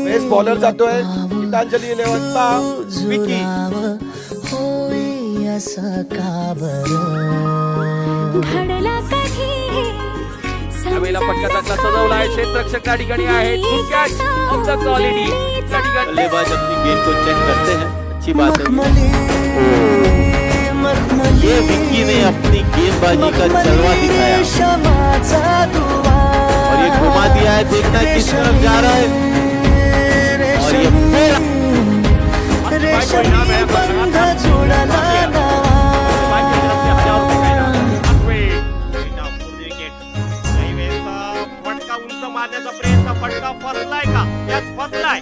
Best bowler जातोय गीतांजली 11चा विकी. यावेळेला फटका चांगला सजवला आहे. क्षेत्ररक्षक त्या ठिकाणी आहेत. Good catch of the quality. त्या ठिकाणी बल्लेबाज अपनी गेंद को चेक करते हैं, अच्छी बात है. ये विक्की ने अपनी गेंदबाजी का जलवा दिखाया और ये घुमा दिया है. देखना किस तरफ जा रहा है और ये फिर फटका उंच मारण्याचा प्रयत्न. फटका फसलाय का? याच फसलाय.